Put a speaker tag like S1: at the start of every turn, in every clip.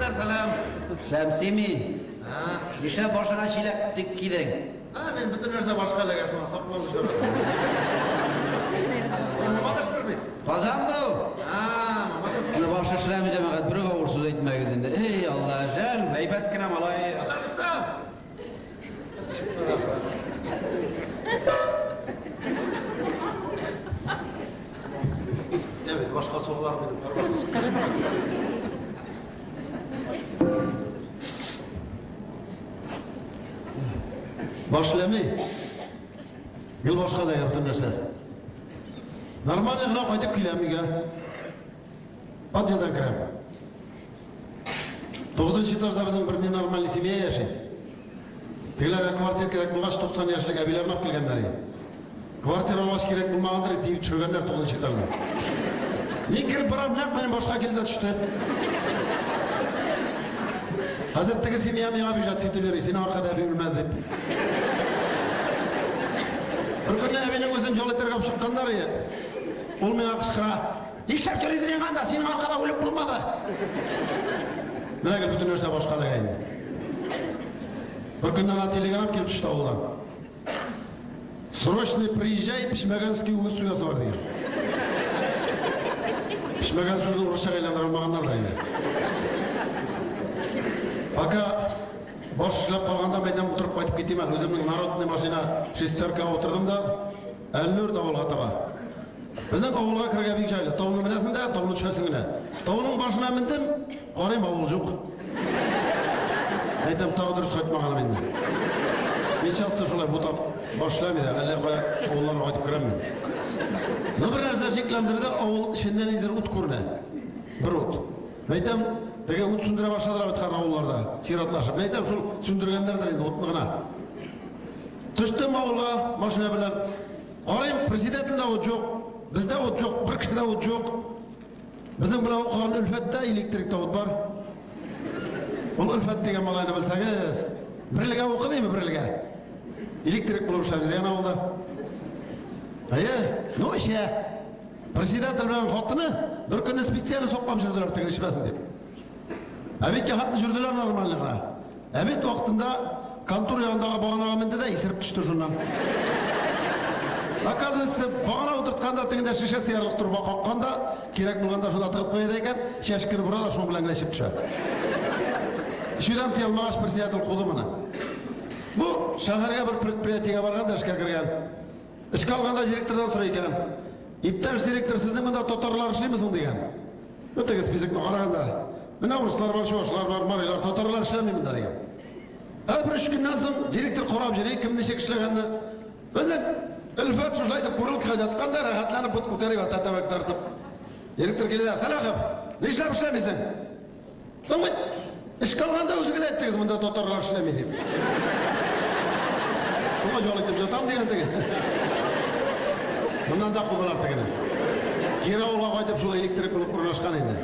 S1: Arkadaşlar selam.
S2: Şemsimin. İşte başına çilek dik gidin.
S1: Ben bütün nerse başka ile geçmem. Saklamış orası. Mamadır mı?
S2: Kazan bu.
S1: Mamadır.
S2: Bunu başı işlemeyeceğim fakat bir kavursuz etmek izinde. Ey Allah can, heybet kine malay.
S1: Allah Rüstem. Evet, başka sorular benim. Başlamayı. Yıl başka da yaptın nerse. Normalde ne kaydıp kilemiga. At yazan krem. 9. etajda bizim bir normal semya yaşayın. Tegelerge kvartir kerek bulgaç 90 yaşlık abilerini alып kelgenler. Kvartir alаш kerek bulmaganlar deyip çürgenler 9. etajda. Men kirip baram, naq benim boshqa keldi tushdi. Hozir tigi semya menga bijat setib bering, seni orqada abi o'lmadi deb. Bir kuni abining o'zini jo'latlarga olib chiqqanlar edi. Ul menga qichqira. Ishlab keladigan qanda sening orqada o'lib bo'lmadi. Mana butun narsa boshqalarga endi. Bir kundan telegram kelib tushdi ovuldan. Срочно приезжай, Пишмаганский улы suyasi var degan. Pishmagan suvni urushga aylantirolmaganlar da endi. Aka bosh ishlab qolganda maydan o'tirib qaytib ketaman. O'zimning narodniy mashina shesтерка o'tirdim da 54 ovulga taba. Bizning ovulga kirgan bek joylar. Tovni bilasizda, tovni tushasinglar. Tovning boshina mindim, qarayim ovul yo'q. Aytam tog'i durust qaytmaganim endi. Men chaqsa shulay bu top boshlamaydi. Allaqay ovullarga qaytib kiraman. Bir narsa cheklantirdi, ovul ishidan indir o't ko'rdi. Bir o't. Aytam, tega o't sundira boshladilar bitgan ovullarda, siratlashib. Aytam shu sundirganlardan endi o'tni. Tushdim ovulga mashina bilan. Qarayim, prezidentda o't yo'q, bizda o't yo'q, bir kishida o't yo'q. Bizning bilan o'qigan Ulfatda elektrikda o't bor. Ul Ulfat degan malayni bilsangiz, birliga o'qidingmi birliga? Elektrik bo'lib ishlaydi yana ovulda. Ne iş ya? Prezident bilen xotini bir kuni spetsiyani soqqam jurdilar tegishmasin deb. Abetga xatni jurdilar normalliqqa. Abet vaqtida kontor yonidagi bag'anaga mindi da isirib tushdi shundan. Оказывается, bag'ana o'tirtganda tingda shisha siyarliq turib qoqqanda, kerak bo'lganda shunda tiqib qo'yadi ekan, shashkini burada shu bilan glashib tushadi. Shundan tiyolmag'ach prezident qo'di mana. Bu shaharga bir предприятиеga borganda ishga kirgan. İşgal alganda direktordan so'ray ekan. İptaş direktor sizning bunda totarlar ishlaymisin degan. O'tagi spizikni qaraganda, mana ruslar bor, shoshlar bor, marilar totarlar ishlamaymi degan. Hadi bir 3 kundan so'ng direktor qarab jiray, kim necha ishlaganini. O'zing Ulfat shulaydi ko'rilib qajatganda rahatlanib but ko'tarib atatabak tortib. Direktor keldi, "Salahov, nechta ishlamaysan?" So'ng ishgal alganda o'ziga aytdingiz, bunda totarlar ishlamaydi deb. Shunga jo'latib jotam degan. Bundan da qo'llar tegene. Kira ovulga qaytib shu elektrik bo'lib o'rnashgan edi.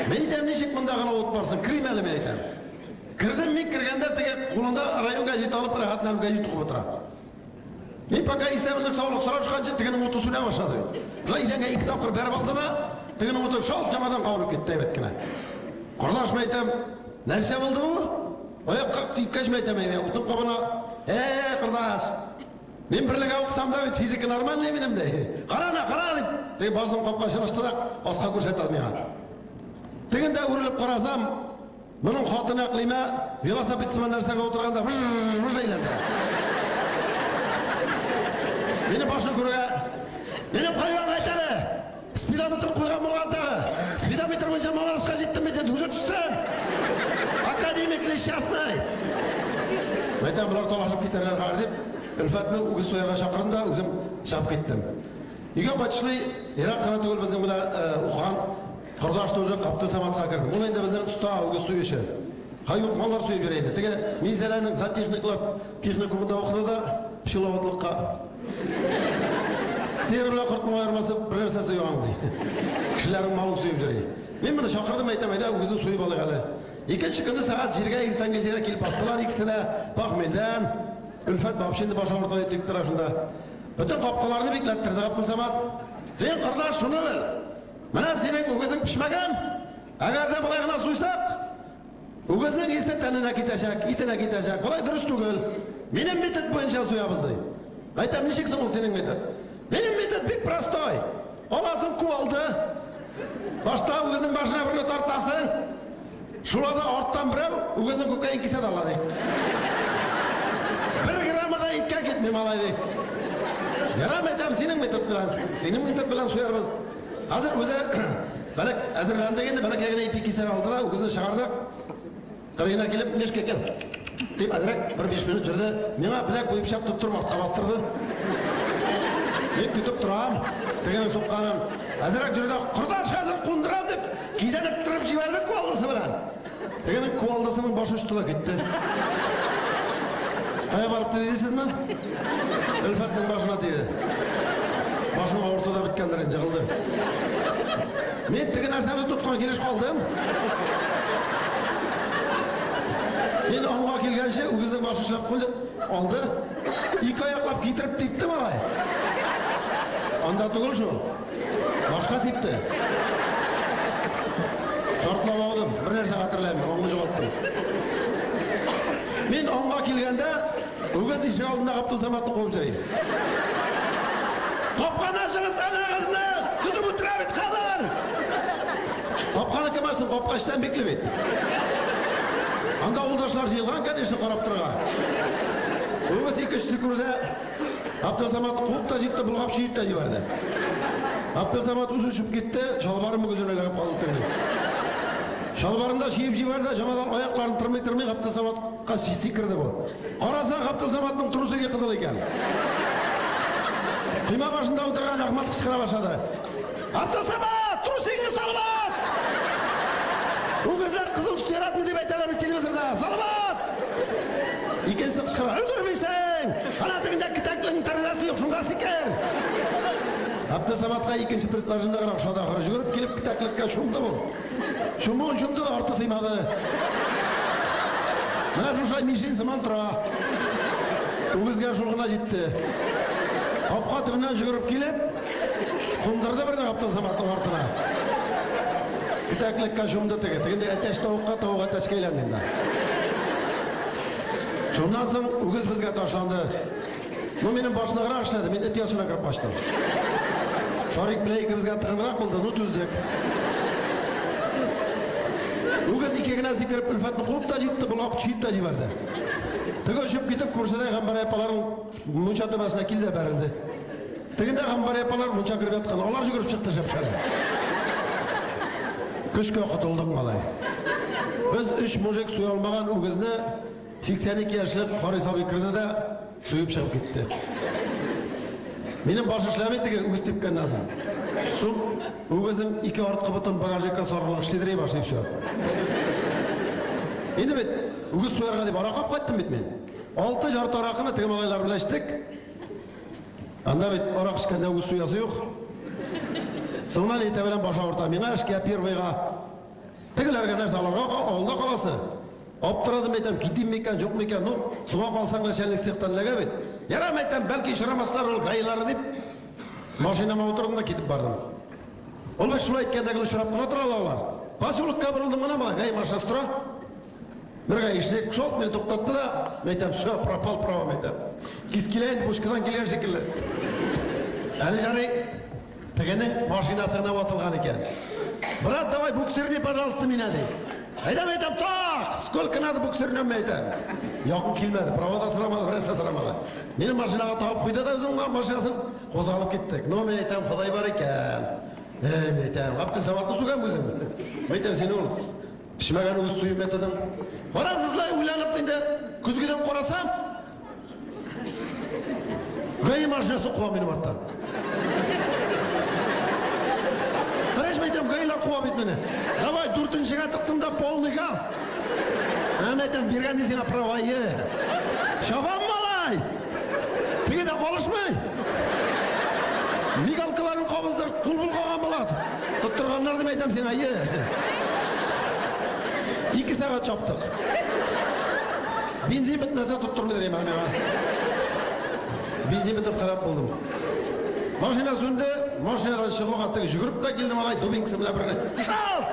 S1: Men aytam, nechik bundagina o't borsin, kirmayman men aytam. Kirdim, men kirganda tega qo'linda rayon gazeti olib rahatlanib gazet o'qib o'tiradi. Men paka isablik sog'liq so'rab chiqqancha tegining o'ti suna boshladi. Ular idanga 2 topqir berib oldi da, tegining o'ti shol jamadan qovurib ketdi aytgina. Qardosh men aytam, narsa bo'ldi bu? Oyoqqa tiyib aytam, o'tin qobina, qardosh. Men birliga o'qisam da fizika normalniy menimda. Qara deb, teg bozim qopqa shirishdi da, ostga ko'rsatadi menga. Teganda urilib qarasam, mening xotini aqlima velosiped siman narsaga o'tirganda vuj aylantiradi. Meni boshim ko'rga, meni hayvon aytadi. Speedometr qo'ygan bo'lganda, speedometr bo'yicha Momarasga yetdim dedi, uzatishsan. Akademik nishasnay. Aytam ular talashib ketarlar har deb Ulfatni o'g'iz so'yarga chaqirdim da, o'zim chap ketdim. Uyga qochishli Iroq qana tugul bizning bilan o'qigan qardosh to'ja Qabtil Samatga kirdim. Bu endi bizning usta o'g'iz so'yishi. Hayvon mollar so'yib beraydi. Tega mizalarning zat texnikumida o'qidi da pishilovatlikqa. Ser bilan qirqma ayirmasi bir narsasi yo'q deydi. Kishilarning molini so'yib beraydi. Men buni chaqirdim, aytam, o'g'izni so'yib olaylik. Ikkinchi kuni soat 7ga ertangacha kelib basdilar, ikkisida Baxmeldan Ulfat bab şimdi bosh o'rtada diktor shunda. Butun qopqalarni beklattirdi Qabtil Samat. Sen qardosh shuni bil. Mana sening o'g'izing pishmagan. Agarda bularga so'ysak, Үгіздің есі тәніне кетешек, итіне кетешек. Бұлай дұрыс түгел. Менің метод бойынша суябыз дей. Айтам, нешексің ол сенің метод? Менің метод бек простой. Оласын куалды. Башта үгіздің башына бірге тартасың. Шулада орттан біреу, үгіздің көкейін кеседі ала дей. 1 граммада итке кетмей малай дей. Ярам айтам, сенің метод білән суярбыз. Азыр өзі бәлік әзірлән дегенде бәлік егіне ипи кесіп алды да, үгізді шығарды. Қырғына келіп, мешке кел. Деп әзірек 1-5 минут жүрді. Меңа біләк бойып шаптып тұрып артқа бастырды. Мен күтіп тұрам, дегенің соққаным. Әзірек жүрді, құрдан шығазыр қондырам деп, кезеніп тұрып жіберді куалдысы білән. Дегенің куалдысының башы ұшты да кетті. Қая барыпты дейсіз ме? Үлфәтнің башына тейді. Башының ортада біткендерін жығылды. Мен тігі нәрсені тұтқан келеш қалдым. Мен аңға келгенше үгіздің башы шылап қойды, алды. 2 аяқлап кетіріп тепті малай. Анда түгіл шу. Башқа тепті. Шартлап алдым, бір нәрсе қатырлаймын, оңы жоғалттым. Мен аңға келгенде үгіз ішік алдында Ғабдылсаматты қойып жүрейін. Қопқан ашыңыз ана қызны, сүзіп ұтыра бет қазір. Қопқаны кім ашсын, қопқа іштен беклі бет. Анда олдашлар жиылған кәнеші қарап тұрға. Өгіз 2-3 секундда Ғабдылсаматты қуып та жетті, бұлғап шүйіп та жіберді. Ғабдылсамат өзі үшіп кетті, шалбарым өгізіне ләгіп қалды тігіне. Шалбарында шүйіп жіберді, жаңадан аяқларын тұрмай Ғабдылсаматқа секірді бұл. Қараса Ғабдылсаматтың трусыге қызыл екен. Қима башында отырған Ахмат қышқыра башады. Ғабдылсамат, трусыңы салбат! Өгіздер қызыл түстер атмы деп айталар телевизорда. Салбат! Екенсі қышқыра, үлгірмейсің! Ана тігінде кітаклының тарзасы жоқ, шында секер! Ғабдылсаматқа екінші предложение қарақ шада қыра жүгіріп келіп кітаклікке шумды бұл. Шумды да арты сыймады. Мына жушай мешен сыман тұра. Өгізге жолғына жетті. Қапқа түбінен жүгіріп келіп, қондырды біріне Ғабдылсаматтың артына. Кітаклікке шумды тігі. Тігінде әтәш тауыққа тауық әтәш кейләнденді. Шумнан соң өгіз бізге ташланды. Но менің башына қырақ ішіледі, мен әт ясына кіріп баштым. Шарик білейкі бізге тығынырақ болды, ну түздік. Өгіз икегінәсі кіріп үлфәтін қуып та жетті, бұлғап шүйіп та жіберді. Тігі үшіп кетіп, көрседей ғамбар әпаларын мұнша төбәсіне келді бәрілді. Тігінде ғамбар әпалар мұнша кіріп атқан, олар жүгіріп шықты шапшары. Күшке құтылдық малай. Біз 3 мұжек суя алмаған өгізні 82 яшылық Харисаби кірді де суйып шығып кетті. Менің башы шләметіге өгіз тепкен назым. Шул өгізім 2 артқы бұтын багажекка сорғылық шедірей башып сөп. Енді бет, өгіз суярға деп арақап қайттым бет мен. 6 жарты арақыны тігі малайлар біләштік. Анда бет, арақ ішкенде өгіз суясы жоқ. Соңынан ете білен баша орта. Меңа ішке первайға. Тігілерге нәрсе аларға ауылда қаласы. Аптырадым айтам, кетем мекен, жоқ мекен, ну, суға қалсаң да шәлік сектан ләге бет. Ярам айтам, бәлкі шырамаслар ол ғайлары деп, машинама отырдым да кетіп бардым. Ол бәк шулай еткендегі шырап қына тұралалар. Басылыққа бұрылдым ғана ма, ғай машасы тұра. Бір ғай ішіне шолт мені тоқтатты да, айтам, все, пропал правам айтам. Кескелейін пушкадан келген шекілі. Әлі жарай, тігенің машинасына батылған екен. Брат, давай буксеріне, пожалуйста, меня дей. Айтам, так, сколько надо буксернем айтам. Яқын келмеді, правада сұрамады, бір нәрсе сұрамады. Мені машинаға тауып қойды да өзің машинасын қозғалып кеттік. Но мен айтам, Құдай бар екен. Мен айтам, Ғабдылсаматты суған өзім. Мен айтам, сені ол пішмәген өз суы методың. Барам жұржылай ойланып, енді күзгеден қорасам, ғайы машинасы қуа менің арттан. Мен айтам, ғайлар қуа бет мені. Давай, дүртіншіға тықтым да полный газ. Мен айтам, берген десеңа правайы. Шабам малай. Тігеде қолышмай. Мигалкаларын қабызды құлбұл қоған болады. Тұттырғанларды мен айтам сен айы. 2 сағат шаптық. Бензин бітмесе тұттырмай дәрем армеға. Бензин бітіп қарап болдым. Машина сөнді, машинадан шығуға тігі жүгіріп та келдім алай, дубинкісі біле біріне. Шалт!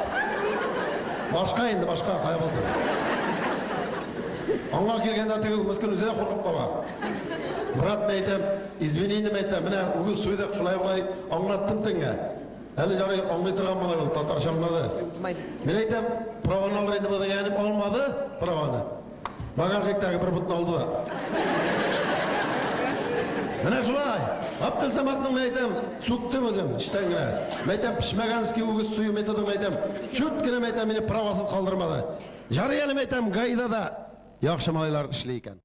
S1: Башқа енді, башқа қая болсын. Аңа келгенде теге мыскын үзе қорқып қалған. Брат мен айтам, извини деп айтам, міне үгіз суйдық шулай аңлаттым теңге. Әлі жарай аңлай тұрған болай бұл, татарша аңлады. Мен айтам, праваны алыр енді бұда әніп алмады праваны. Багажниктегі бір бұтын алды да. Міне шулай, Абдел Саматның мен айтам, суқтым өзім, іштен кіре. Мен айтам, пішмәганский үгіз суyu методын мен айтам, чүткіне мен айтам, мені правасыз қалдырмады. Жарай әлі мен айтам, ғайда да яқшы малайлар ішлейкен.